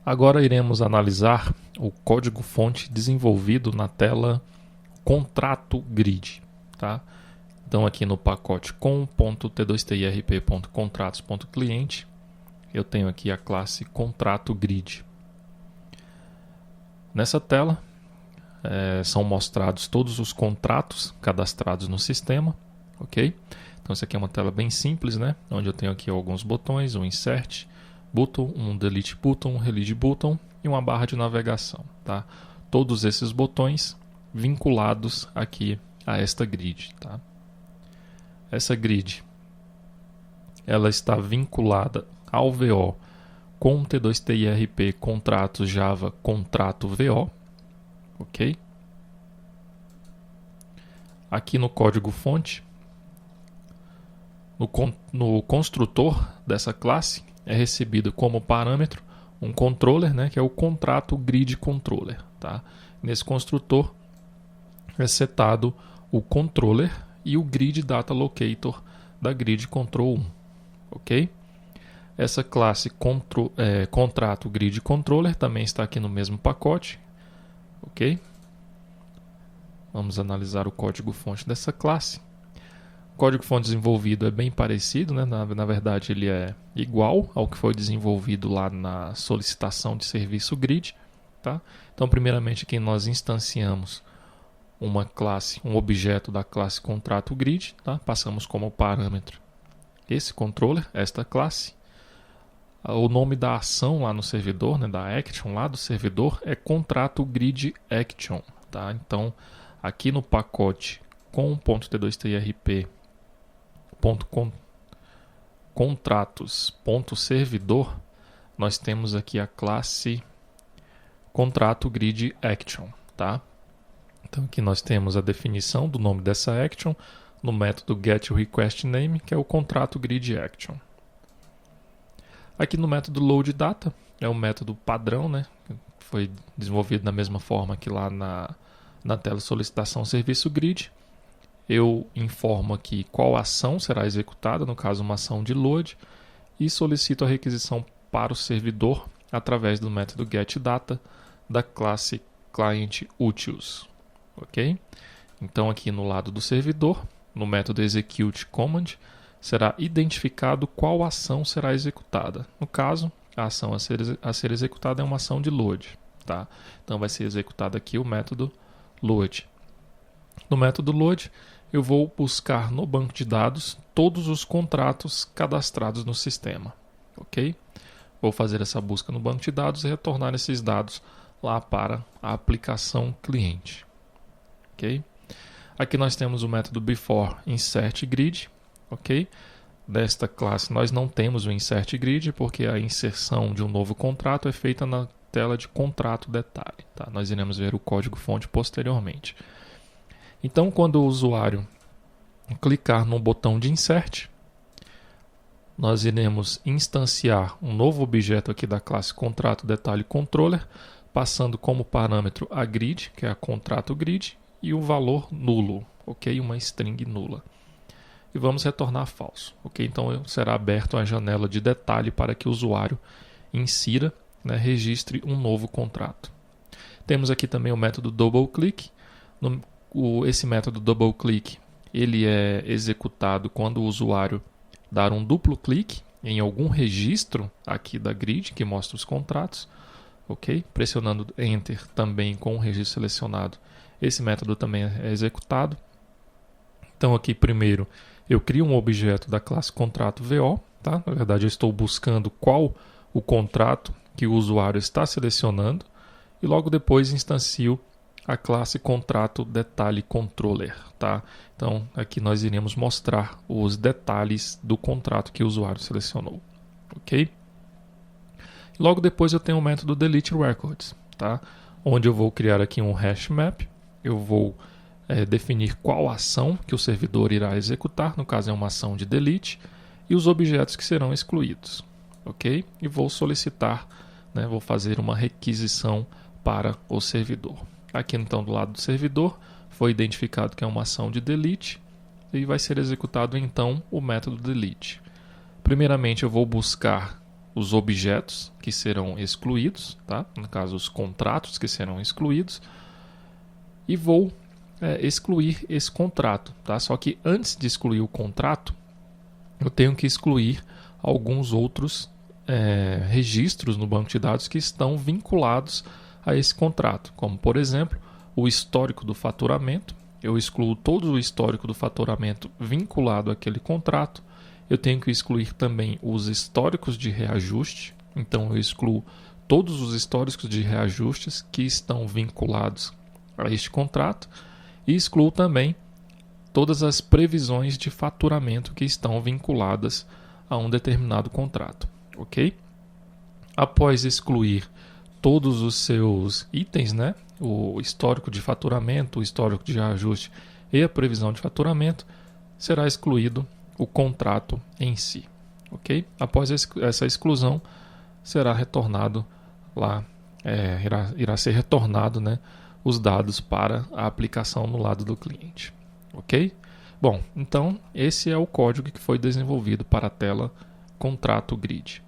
Agora iremos analisar o código-fonte desenvolvido na tela Contrato Grid. Tá? Então aqui no pacote com.t2tirp.contratos.cliente eu tenho aqui a classe Contrato Grid. Nessa tela são mostrados todos os contratos cadastrados no sistema, ok? Então essa aqui é uma tela bem simples, né? Onde eu tenho aqui alguns botões, um Insert Button, um Delete Button, um Release Button e uma barra de navegação, tá? Todos esses botões vinculados aqui a esta grid, tá? Essa grid ela está vinculada ao VO com T2TIRP contrato Java contrato VO, ok? Aqui no código fonte, no construtor dessa classe é recebido como parâmetro um controller, né, que é o contrato grid controller, tá? Nesse construtor é setado o controller e o grid data locator da grid control 1, ok? Essa classe contrato grid controller também está aqui no mesmo pacote, ok? Vamos analisar o código-fonte dessa classe. O código-fonte desenvolvido é bem parecido, né? Na verdade ele é igual ao que foi desenvolvido lá na solicitação de serviço grid, tá? Então primeiramente aqui nós instanciamos uma classe, um objeto da classe contrato grid, tá? Passamos como parâmetro esse controller, esta classe. O nome da ação lá no servidor, né, da action lá do servidor é contrato grid action, tá? Então aqui no pacote com.t2tirp.contratos.servidor nós temos aqui a classe contrato grid action, tá? Então aqui nós temos a definição do nome dessa action no método getRequestName, que é o contrato grid action. Aqui no método loadData, é um método padrão, né? Foi desenvolvido da mesma forma que lá na tela solicitação serviço grid. Eu informo aqui qual ação será executada, no caso uma ação de load, e solicito a requisição para o servidor através do método getData da classe clientUtils, ok? Então aqui no lado do servidor, no método executeCommand, será identificado qual ação será executada. No caso, a ação a ser executada é uma ação de load, tá? Então vai ser executado aqui o método load. No método load, eu vou buscar no banco de dados todos os contratos cadastrados no sistema, ok? Vou fazer essa busca no banco de dados e retornar esses dados lá para a aplicação cliente, ok? Aqui nós temos o método beforeInsertGrid, ok? Desta classe nós não temos o InsertGrid porque a inserção de um novo contrato é feita na tela de contrato detalhe, tá? Nós iremos ver o código-fonte posteriormente. Então, quando o usuário clicar no botão de Insert, nós iremos instanciar um novo objeto aqui da classe contrato detalhe controller, passando como parâmetro a grid, que é a contrato grid, e o valor nulo, ok? Uma string nula. E vamos retornar falso, ok? Então será aberta a janela de detalhe para que o usuário insira, né, registre um novo contrato. Temos aqui também o método doubleClick. Esse método doubleClick ele é executado quando o usuário dar um duplo clique em algum registro aqui da grid que mostra os contratos, ok? Pressionando Enter também com o registro selecionado, esse método também é executado. Então aqui primeiro eu crio um objeto da classe contrato VO, tá? Na verdade eu estou buscando qual o contrato que o usuário está selecionando e logo depois instancio a classe contrato detalhe controller, tá? Então aqui nós iremos mostrar os detalhes do contrato que o usuário selecionou, ok? Logo depois eu tenho o método delete records, tá? Onde eu vou criar aqui um hash map, eu vou definir qual ação que o servidor irá executar, no caso é uma ação de delete, e os objetos que serão excluídos, ok? E vou solicitar, né, vou fazer uma requisição para o servidor. Aqui então do lado do servidor foi identificado que é uma ação de delete e vai ser executado então o método delete. Primeiramente eu vou buscar os objetos que serão excluídos, tá? No caso, os contratos que serão excluídos, e vou excluir esse contrato, tá? Só que antes de excluir o contrato, eu tenho que excluir alguns outros registros no banco de dados que estão vinculados a esse contrato, como, por exemplo, o histórico do faturamento. Eu excluo todo o histórico do faturamento vinculado àquele contrato. Eu tenho que excluir também os históricos de reajuste. Então, eu excluo todos os históricos de reajustes que estão vinculados a este contrato e excluo também todas as previsões de faturamento que estão vinculadas a um determinado contrato, ok? Após excluir todos os seus itens, né? O histórico de faturamento, o histórico de reajuste e a previsão de faturamento, será excluído o contrato em si, ok? Após essa exclusão, será retornado lá, irá ser retornado, né, os dados para a aplicação no lado do cliente, ok? Bom, então esse é o código que foi desenvolvido para a tela Contrato Grid.